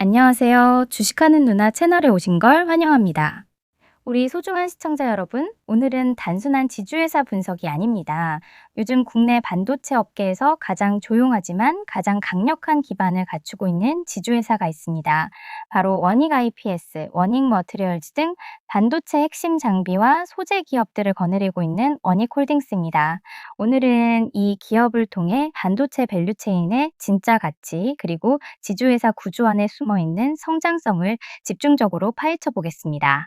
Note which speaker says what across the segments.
Speaker 1: 안녕하세요. 주식하는 누나 채널에 오신 걸 환영합니다. 우리 소중한 시청자 여러분, 오늘은 단순한 지주회사 분석이 아닙니다. 요즘 국내 반도체 업계에서 가장 조용하지만 가장 강력한 기반을 갖추고 있는 지주회사가 있습니다. 바로 원익 IPS, 원익 머티리얼즈 등 반도체 핵심 장비와 소재 기업들을 거느리고 있는 원익홀딩스입니다. 오늘은 이 기업을 통해 반도체 밸류체인의 진짜 가치, 그리고 지주회사 구조 안에 숨어 있는 성장성을 집중적으로 파헤쳐 보겠습니다.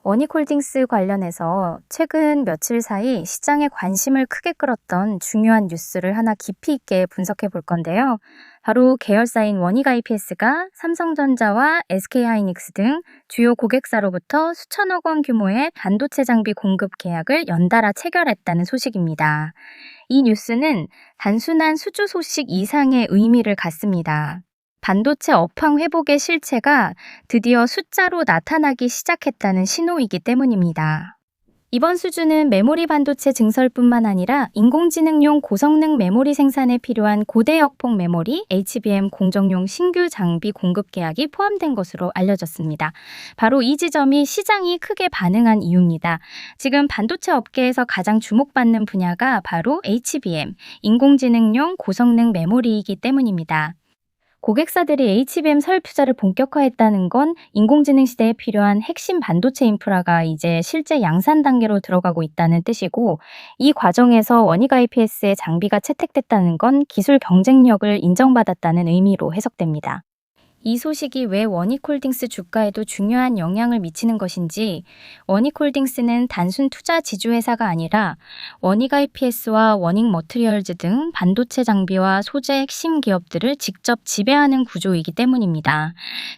Speaker 1: 원익홀딩스 관련해서 최근 며칠 사이 시장에 관심을 크게 끌었던 중요한 뉴스를 하나 깊이 있게 분석해 볼 건데요. 바로 계열사인 원익 IPS가 삼성전자와 SK하이닉스 등 주요 고객사로부터 수천억 원 규모의 반도체 장비 공급 계약을 연달아 체결했다는 소식입니다. 이 뉴스는 단순한 수주 소식 이상의 의미를 갖습니다. 반도체 업황 회복의 실체가 드디어 숫자로 나타나기 시작했다는 신호이기 때문입니다. 이번 수주는 메모리 반도체 증설뿐만 아니라 인공지능용 고성능 메모리 생산에 필요한 고대역폭 메모리 HBM 공정용 신규 장비 공급 계약이 포함된 것으로 알려졌습니다. 바로 이 지점이 시장이 크게 반응한 이유입니다. 지금 반도체 업계에서 가장 주목받는 분야가 바로 HBM, 인공지능용 고성능 메모리이기 때문입니다. 고객사들이 HBM 설비 투자를 본격화했다는 건 인공지능 시대에 필요한 핵심 반도체 인프라가 이제 실제 양산 단계로 들어가고 있다는 뜻이고, 이 과정에서 원익 IPS의 장비가 채택됐다는 건 기술 경쟁력을 인정받았다는 의미로 해석됩니다. 이 소식이 왜 원익홀딩스 주가에도 중요한 영향을 미치는 것인지, 원익홀딩스는 단순 투자 지주회사가 아니라 원익 IPS와 원익 머티리얼즈 등 반도체 장비와 소재 핵심 기업들을 직접 지배하는 구조이기 때문입니다.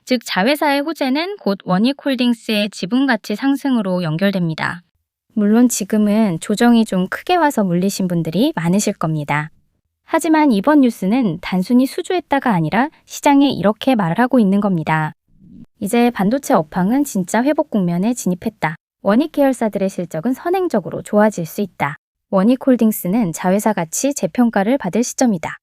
Speaker 1: 즉, 자회사의 호재는 곧 원익홀딩스의 지분가치 상승으로 연결됩니다. 물론 지금은 조정이 좀 크게 와서 물리신 분들이 많으실 겁니다. 하지만 이번 뉴스는 단순히 수주했다가 아니라 시장에 이렇게 말하고 있는 겁니다. 이제 반도체 업황은 진짜 회복 국면에 진입했다. 원익 계열사들의 실적은 선행적으로 좋아질 수 있다. 원익홀딩스는 자회사 가치 재평가를 받을 시점이다.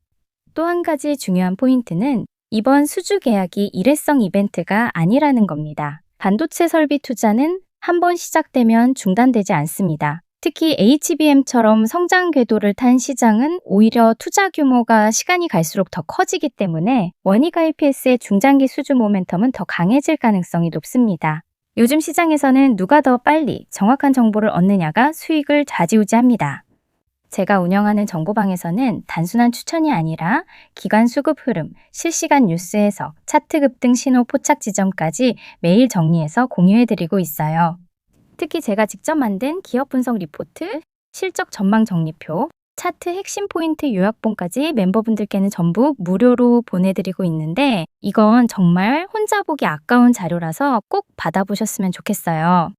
Speaker 1: 또 한 가지 중요한 포인트는 이번 수주 계약이 일회성 이벤트가 아니라는 겁니다. 반도체 설비 투자는 한번 시작되면 중단되지 않습니다. 특히 HBM처럼 성장 궤도를 탄 시장은 오히려 투자 규모가 시간이 갈수록 더 커지기 때문에 원익 IPS의 중장기 수주 모멘텀은 더 강해질 가능성이 높습니다. 요즘 시장에서는 누가 더 빨리 정확한 정보를 얻느냐가 수익을 좌지우지합니다. 제가 운영하는 정보방에서는 단순한 추천이 아니라 기관 수급 흐름, 실시간 뉴스 해석, 차트 급등 신호 포착 지점까지 매일 정리해서 공유해드리고 있어요. 특히 제가 직접 만든 기업 분석 리포트, 실적 전망 정리표, 차트 핵심 포인트 요약본까지 멤버분들께는 전부 무료로 보내드리고 있는데, 이건 정말 혼자 보기 아까운 자료라서 꼭 받아보셨으면 좋겠어요.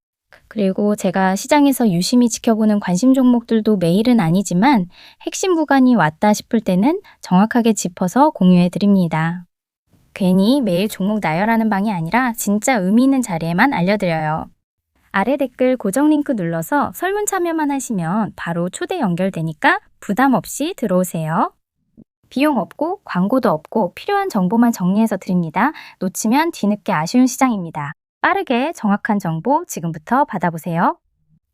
Speaker 1: 그리고 제가 시장에서 유심히 지켜보는 관심 종목들도 매일은 아니지만 핵심 구간이 왔다 싶을 때는 정확하게 짚어서 공유해드립니다. 괜히 매일 종목 나열하는 방이 아니라 진짜 의미 있는 자리에만 알려드려요. 아래 댓글 고정 링크 눌러서 설문 참여만 하시면 바로 초대 연결되니까 부담 없이 들어오세요. 비용 없고 광고도 없고 필요한 정보만 정리해서 드립니다. 놓치면 뒤늦게 아쉬운 시장입니다. 빠르게 정확한 정보 지금부터 받아보세요.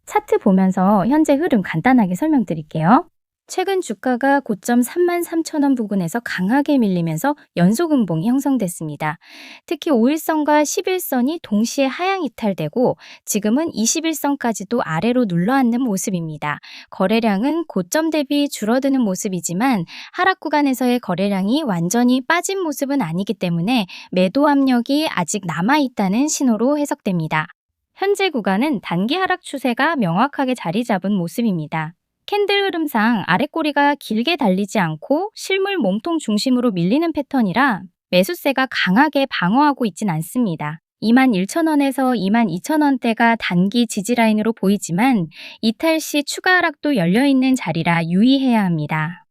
Speaker 1: 차트 보면서 현재 흐름 간단하게 설명드릴게요. 최근 주가가 고점 33,000원 부근에서 강하게 밀리면서 연속 음봉이 형성됐습니다. 특히 5일선과 11선이 동시에 하향 이탈되고 지금은 21선까지도 아래로 눌러앉는 모습입니다. 거래량은 고점 대비 줄어드는 모습이지만 하락 구간에서의 거래량이 완전히 빠진 모습은 아니기 때문에 매도 압력이 아직 남아있다는 신호로 해석됩니다. 현재 구간은 단기 하락 추세가 명확하게 자리 잡은 모습입니다. 캔들 흐름상 아랫꼬리가 길게 달리지 않고 실물 몸통 중심으로 밀리는 패턴이라 매수세가 강하게 방어하고 있진 않습니다. 21,000원에서 22,000원대가 단기 지지라인으로 보이지만 이탈 시 추가 하락도 열려있는 자리라 유의해야 합니다.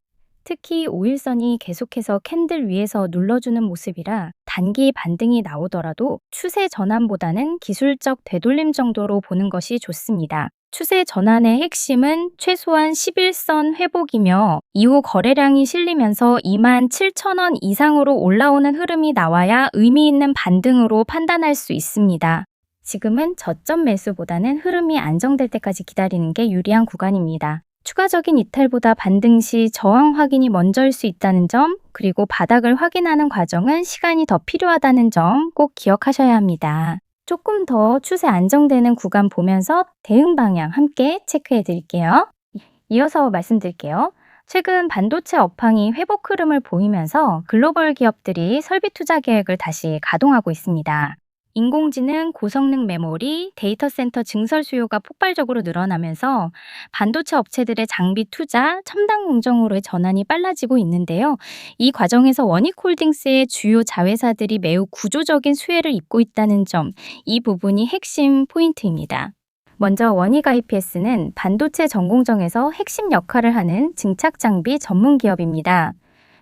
Speaker 1: 특히 5일선이 계속해서 캔들 위에서 눌러주는 모습이라 단기 반등이 나오더라도 추세 전환보다는 기술적 되돌림 정도로 보는 것이 좋습니다. 추세 전환의 핵심은 최소한 11선 회복이며 이후 거래량이 실리면서 27,000원 이상으로 올라오는 흐름이 나와야 의미 있는 반등으로 판단할 수 있습니다. 지금은 저점 매수보다는 흐름이 안정될 때까지 기다리는 게 유리한 구간입니다. 추가적인 이탈보다 반등 시 저항 확인이 먼저일 수 있다는 점, 그리고 바닥을 확인하는 과정은 시간이 더 필요하다는 점 꼭 기억하셔야 합니다. 조금 더 추세 안정되는 구간 보면서 대응 방향 함께 체크해 드릴게요. 이어서 말씀드릴게요. 최근 반도체 업황이 회복 흐름을 보이면서 글로벌 기업들이 설비 투자 계획을 다시 가동하고 있습니다. 인공지능, 고성능 메모리, 데이터 센터 증설 수요가 폭발적으로 늘어나면서 반도체 업체들의 장비 투자, 첨단 공정으로의 전환이 빨라지고 있는데요. 이 과정에서 원익홀딩스의 주요 자회사들이 매우 구조적인 수혜를 입고 있다는 점, 이 부분이 핵심 포인트입니다. 먼저 원익 IPS는 반도체 전공정에서 핵심 역할을 하는 증착 장비 전문 기업입니다.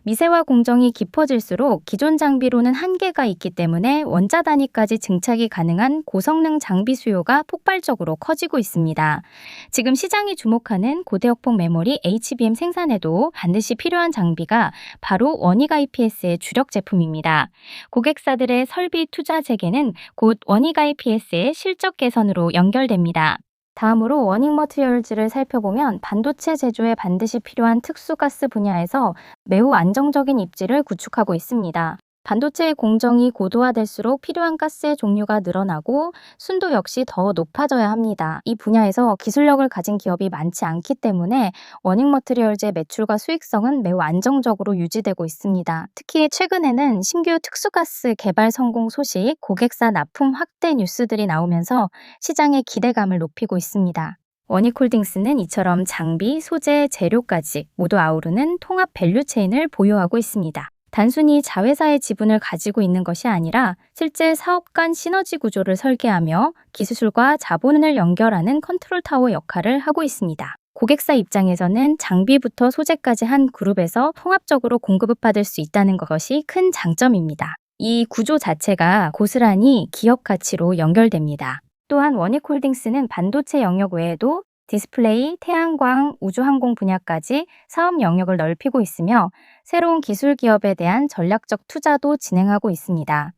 Speaker 1: 미세화 공정이 깊어질수록 기존 장비로는 한계가 있기 때문에 원자 단위까지 증착이 가능한 고성능 장비 수요가 폭발적으로 커지고 있습니다. 지금 시장이 주목하는 고대역폭 메모리 HBM 생산에도 반드시 필요한 장비가 바로 원익 IPS의 주력 제품입니다. 고객사들의 설비 투자 재개는 곧 원익 IPS의 실적 개선으로 연결됩니다. 다음으로 원익 머티리얼즈를 살펴보면 반도체 제조에 반드시 필요한 특수가스 분야에서 매우 안정적인 입지를 구축하고 있습니다. 반도체의 공정이 고도화될수록 필요한 가스의 종류가 늘어나고 순도 역시 더 높아져야 합니다. 이 분야에서 기술력을 가진 기업이 많지 않기 때문에 원익 머티리얼즈의 매출과 수익성은 매우 안정적으로 유지되고 있습니다. 특히 최근에는 신규 특수가스 개발 성공 소식, 고객사 납품 확대 뉴스들이 나오면서 시장의 기대감을 높이고 있습니다. 원익홀딩스는 이처럼 장비, 소재, 재료까지 모두 아우르는 통합 밸류체인을 보유하고 있습니다. 단순히 자회사의 지분을 가지고 있는 것이 아니라 실제 사업 간 시너지 구조를 설계하며 기술과 자본을 연결하는 컨트롤 타워 역할을 하고 있습니다. 고객사 입장에서는 장비부터 소재까지 한 그룹에서 통합적으로 공급을 받을 수 있다는 것이 큰 장점입니다. 이 구조 자체가 고스란히 기업 가치로 연결됩니다. 또한 원익홀딩스는 반도체 영역 외에도 디스플레이, 태양광, 우주항공 분야까지 사업 영역을 넓히고 있으며 새로운 기술 기업에 대한 전략적 투자도 진행하고 있습니다.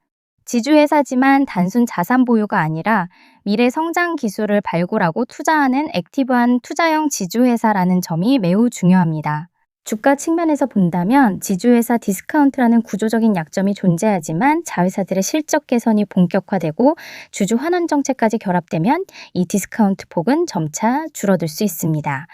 Speaker 1: 지주회사지만 단순 자산 보유가 아니라 미래 성장 기술을 발굴하고 투자하는 액티브한 투자형 지주회사라는 점이 매우 중요합니다. 주가 측면에서 본다면 지주회사 디스카운트라는 구조적인 약점이 존재하지만 자회사들의 실적 개선이 본격화되고 주주 환원 정책까지 결합되면 이 디스카운트 폭은 점차 줄어들 수 있습니다.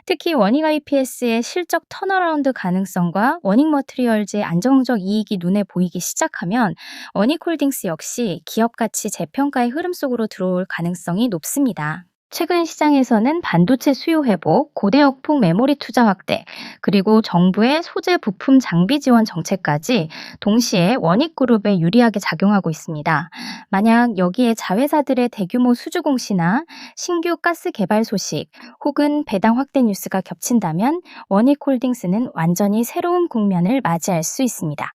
Speaker 1: 특히 원익 IPS의 실적 턴어라운드 가능성과 원익 머티리얼즈의 안정적 이익이 눈에 보이기 시작하면 원익홀딩스 역시 기업 가치 재평가의 흐름 속으로 들어올 가능성이 높습니다. 최근 시장에서는 반도체 수요 회복, 고대역폭 메모리 투자 확대, 그리고 정부의 소재 부품 장비 지원 정책까지 동시에 원익그룹에 유리하게 작용하고 있습니다. 만약 여기에 자회사들의 대규모 수주 공시나 신규 가스 개발 소식 혹은 배당 확대 뉴스가 겹친다면 원익홀딩스는 완전히 새로운 국면을 맞이할 수 있습니다.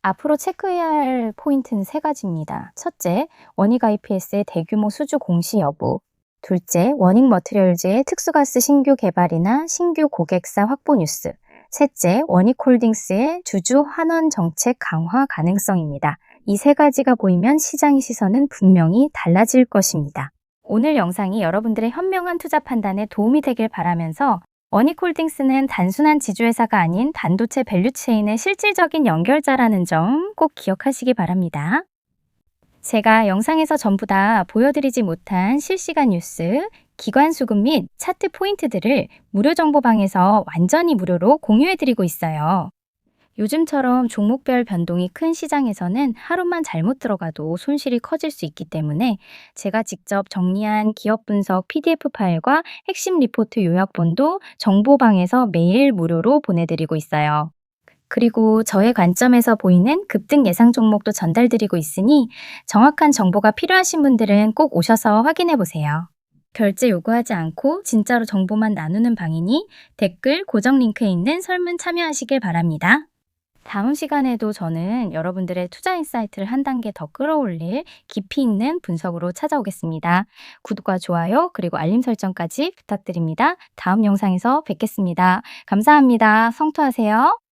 Speaker 1: 앞으로 체크해야 할 포인트는 세 가지입니다. 첫째, 원익 IPS의 대규모 수주 공시 여부. 둘째, 원익 머티리얼즈의 특수가스 신규 개발이나 신규 고객사 확보 뉴스. 셋째, 원익홀딩스의 주주 환원 정책 강화 가능성입니다. 이 세 가지가 보이면 시장의 시선은 분명히 달라질 것입니다. 오늘 영상이 여러분들의 현명한 투자 판단에 도움이 되길 바라면서 원익홀딩스는 단순한 지주회사가 아닌 반도체 밸류체인의 실질적인 연결자라는 점 꼭 기억하시기 바랍니다. 제가 영상에서 전부 다 보여드리지 못한 실시간 뉴스, 기관 수급 및 차트 포인트들을 무료 정보방에서 완전히 무료로 공유해드리고 있어요. 요즘처럼 종목별 변동이 큰 시장에서는 하루만 잘못 들어가도 손실이 커질 수 있기 때문에 제가 직접 정리한 기업 분석 PDF 파일과 핵심 리포트 요약본도 정보방에서 매일 무료로 보내드리고 있어요. 그리고 저의 관점에서 보이는 급등 예상 종목도 전달드리고 있으니 정확한 정보가 필요하신 분들은 꼭 오셔서 확인해 보세요. 결제 요구하지 않고 진짜로 정보만 나누는 방이니 댓글 고정 링크에 있는 설문 참여하시길 바랍니다. 다음 시간에도 저는 여러분들의 투자 인사이트를 한 단계 더 끌어올릴 깊이 있는 분석으로 찾아오겠습니다. 구독과 좋아요, 그리고 알림 설정까지 부탁드립니다. 다음 영상에서 뵙겠습니다. 감사합니다. 성투하세요.